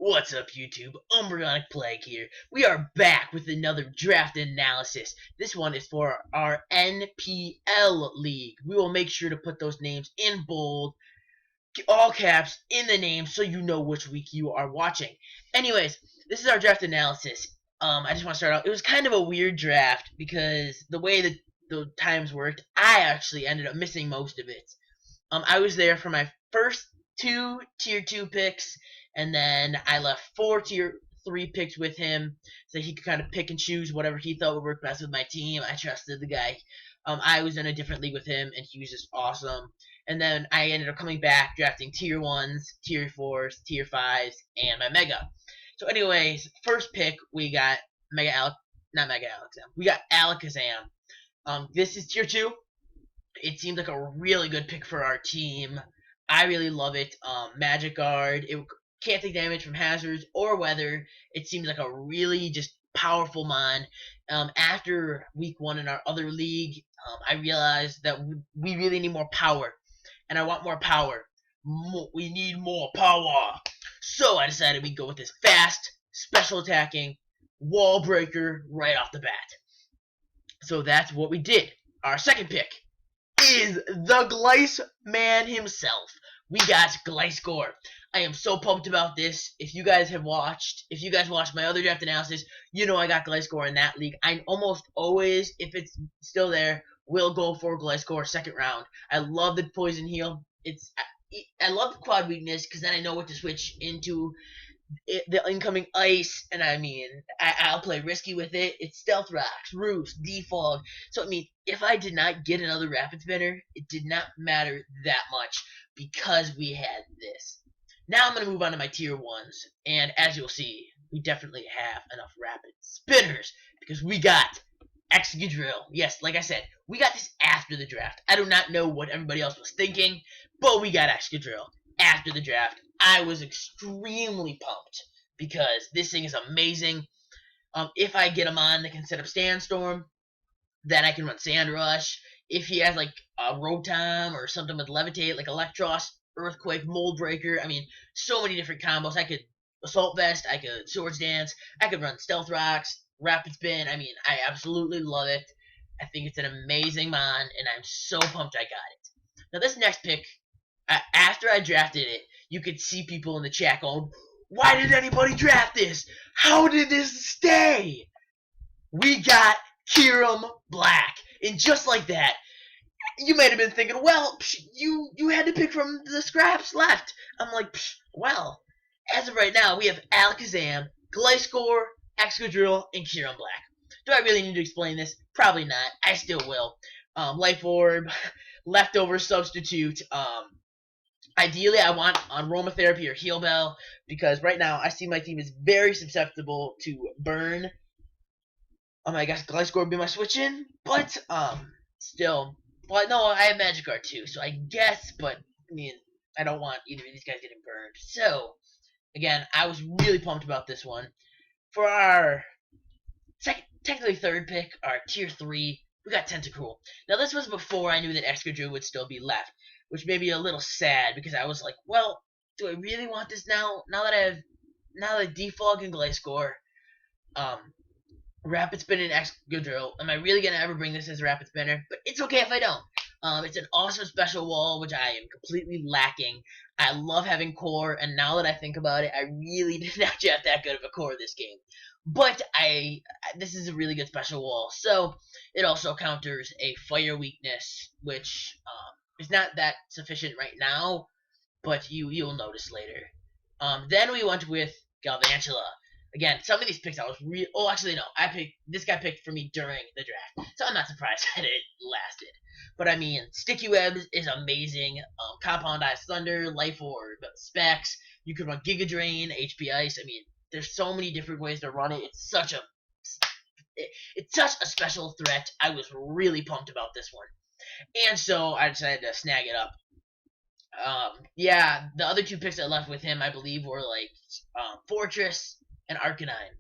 What's up, YouTube? Embryonic Plague here. We are back with another draft analysis. This one is for our NPL league. We will make sure to put those names in bold, all caps, in the name so you know which week you are watching. Anyways, this is our draft analysis. I just want to start out. It was kind of a weird draft because the way that the times worked, I actually ended up missing most of it. I was there for my first two tier 2 picks, and then I left 4 tier 3 picks with him so he could kind of pick and choose whatever he thought would work best with my team. I trusted the guy. I was in a different league with him, and he was just awesome. And then I ended up coming back, drafting tier 1s, tier 4s, tier 5s, and my Mega. So anyways, first pick, we got we got Alakazam. This is tier 2. It seemed like a really good pick for our team. I really love it. Magic Guard. It can't take damage from hazards or weather. It seems like a really just powerful mon. After week 1 in our other league, I realized that we really need more power. And I want more power. We need more power. So I decided we'd go with this fast, special attacking, wall breaker right off the bat. So that's what we did. Our second pick is the Glice man himself. We got Gliscor. I am so pumped about this. If you guys watched my other draft analysis, you know I got Gliscor in that league. I almost always, if it's still there, will go for Gliscor second round. I love the poison heal. I love the quad weakness because then I know what to switch into the incoming ice, and I mean, I'll play risky with it. It's Stealth Rocks, Roost, Defog. So, I mean, if I did not get another Rapid Spinner, it did not matter that much because we had this. Now I'm going to move on to my tier 1s, and as you'll see, we definitely have enough Rapid Spinners because we got Excadrill. Yes, like I said, we got this after the draft. I do not know what everybody else was thinking, but we got Excadrill after the draft. I was extremely pumped because this thing is amazing. If I get him on that can set up Sandstorm, then I can run Sand Rush. If he has like a Rotom or something with Levitate, like Electros, Earthquake, Mold Breaker, I mean, so many different combos. I could Assault Vest, I could Swords Dance, I could run Stealth Rocks, Rapid Spin. I mean, I absolutely love it. I think it's an amazing mon, and I'm so pumped I got it. Now this next pick, after I drafted it, you could see people in the chat going, why did anybody draft this? How did this stay? We got Kyurem Black. And just like that, you might have been thinking, well, you had to pick from the scraps left. I'm like, well, as of right now, we have Alakazam, Gliscor, Excadrill, and Kyurem Black. Do I really need to explain this? Probably not. I still will. Life Orb, Leftover Substitute, ideally, I want on Aromatherapy or Heal Bell because right now I see my team is very susceptible to burn. I guess Gliscor would be my switch in, but still, well, no, I have Magic Guard too, so I guess, but I mean, I don't want either of these guys getting burned. So again, I was really pumped about this one. For our technically third pick, our tier 3, we got Tentacruel. Now this was before I knew that Excadrill would still be left, which made me a little sad because I was like, well, do I really want this now? Now that Defog and Gliscor, Rapid Spin and Excadrill, am I really gonna ever bring this as a Rapid Spinner? But it's okay if I don't. It's an awesome special wall, which I am completely lacking. I love having core, and now that I think about it, I really did not have that good of a core this game. But this is a really good special wall. So it also counters a fire weakness, which is not that sufficient right now, but you'll notice later. Then we went with Galvantula. Again, some of these picks I was this guy picked for me during the draft, so I'm not surprised that it lasted. But I mean, Sticky Webs is amazing. Compound Ice Thunder, Life Orb, Specs. You could run Giga Drain, HP Ice. I mean, there's so many different ways to run it. It's such a special threat. I was really pumped about this one. And so I decided to snag it up. Yeah, the other 2 picks I left with him, I believe, were like Fortress and Arcanine.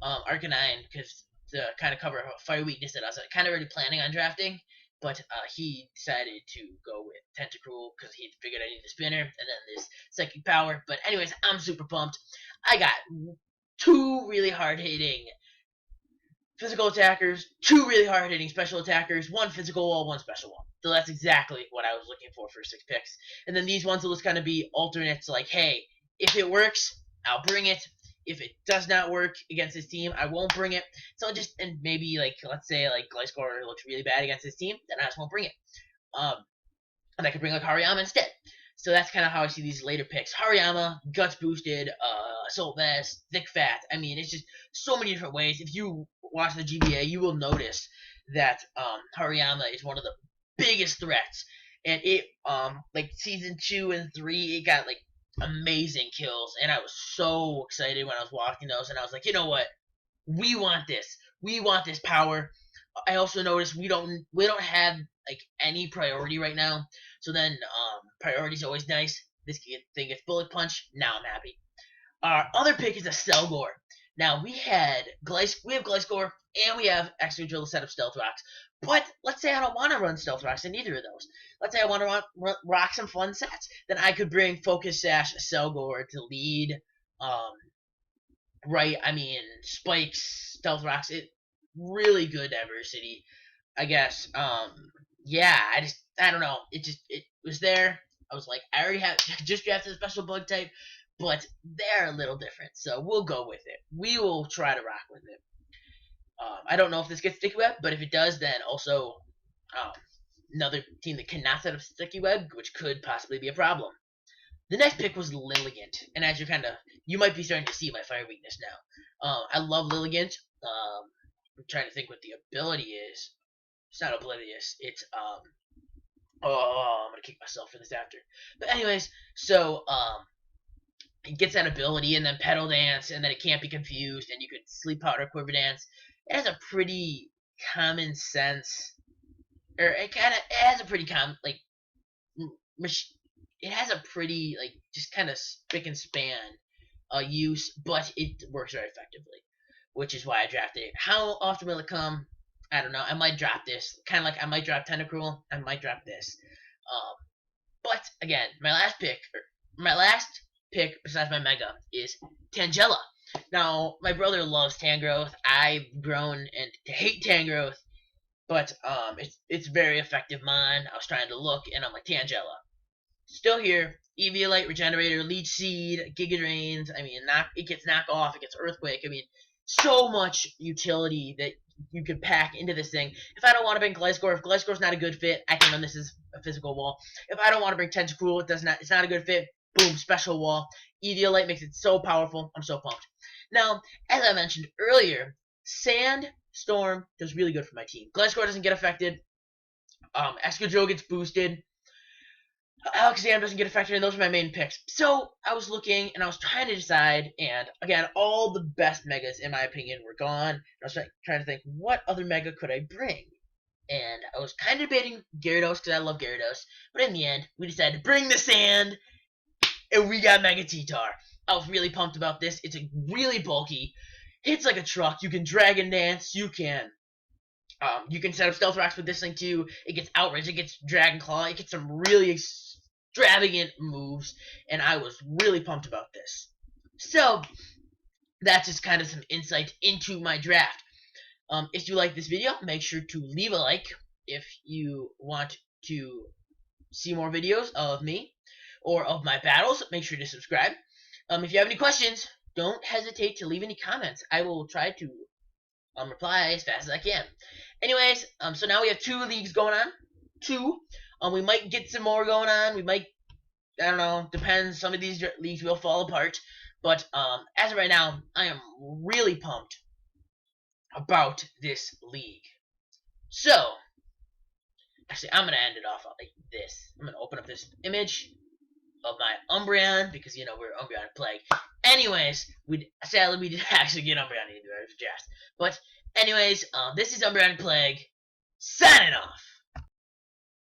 Arcanine, because to kind of cover a fire weakness that I was kind of already planning on drafting, but he decided to go with Tentacruel because he figured I needed a spinner, and then this Psychic Power. But anyways, I'm super pumped. I got 2 really hard-hitting physical attackers, 2 really hard-hitting special attackers, 1 physical wall, 1 special wall. So that's exactly what I was looking for 6 picks. And then these ones will just kind of be alternates, like, hey, if it works, I'll bring it. If it does not work against this team, I won't bring it. So just, and maybe, like, let's say, like, Gliscor looks really bad against this team, then I just won't bring it. And I could bring, like, Hariyama instead. So that's kind of how I see these later picks. Hariyama, Guts Boosted, Assault Vest, Thick Fat. I mean, it's just so many different ways. If you watch the GBA, you will notice that Hariyama is one of the biggest threats. And it, like, Season 2 and 3, it got, like, amazing kills. And I was so excited when I was watching those. And I was like, you know what? We want this. We want this power. I also noticed we don't have, like, any priority right now. So then priority is always nice. This thing gets Bullet Punch. Now I'm happy. Our other pick is a Selgor. Now we have Gliscor and we have Extra Drill to set up Stealth Rocks. But let's say I don't want to run Stealth Rocks in either of those. Let's say I want to rock some fun sets. Then I could bring Focus Sash Selgor to lead. Right, I mean, Spikes, Stealth Rocks, it really good diversity, I guess. Yeah, I don't know. It was there. I was like, I already have just drafted a special bug type, but they're a little different, so we'll go with it. We will try to rock with it. I don't know if this gets Sticky Web, but if it does, then also another team that cannot set up Sticky Web, which could possibly be a problem. The next pick was Lilligant, and as you might be starting to see my fire weakness now. I love Lilligant. I'm trying to think what the ability is. It's not Oblivious. It's I'm gonna kick myself for this after. But anyways, so it gets that ability, and then Petal Dance, and then it can't be confused, and you could Sleep Powder, Quiver Dance. It has a pretty common sense, or it has a pretty common, like, it has a pretty, like, just kind of spick and span use, but it works very effectively, which is why I drafted it. How often will it come? I don't know. I might drop this. Kind of like I might drop Tentacruel. I might drop this. But again, my last pick besides my Mega is Tangela. Now, my brother loves Tangrowth. I've grown and to hate Tangrowth, but it's very effective mon. I was trying to look, and I'm like, Tangela. Still here. Eviolite, Regenerator, Leech Seed, Giga Drains. I mean, it gets Knock Off, it gets Earthquake. I mean, so much utility that you could pack into this thing. If I don't want to bring Gliscor, if Gliscor's not a good fit, I can run this as a physical wall. If I don't want to bring Tentacruel, it's not a good fit, boom, special wall. Eviolite makes it so powerful. I'm so pumped. Now, as I mentioned earlier, Sandstorm does really good for my team. Gliscor doesn't get affected. Excadrill gets boosted. Alakazam doesn't get affected, and those are my main picks. So I was looking, and I was trying to decide, and again, all the best Megas, in my opinion, were gone. And I was trying to think, what other Mega could I bring? And I was kind of debating Gyarados, because I love Gyarados. But in the end, we decided to bring the Sand, and we got Mega T-Tar. I was really pumped about this. It's really bulky. Hits like a truck. You can Dragon Dance. You can set up Stealth Rocks with this thing too. It gets Outrage. It gets Dragon Claw. It gets some really extravagant moves, and I was really pumped about this. So that's just kind of some insight into my draft. If you like this video, make sure to leave a like. If you want to see more videos of me or of my battles, make sure to subscribe. If you have any questions, don't hesitate to leave any comments. I will try to reply as fast as I can. Anyways, so now we have 2 leagues going on. 2. We might get some more going on. We might, I don't know, depends. Some of these leagues will fall apart. But as of right now, I am really pumped about this league. So, actually, I'm going to end it off like this. I'm going to open up this image of my Umbreon, because, you know, we're Umbreon Plague. Anyways, sadly, we didn't actually get Umbreon either. I was just. But, anyways, this is Umbreon Plague, signing off.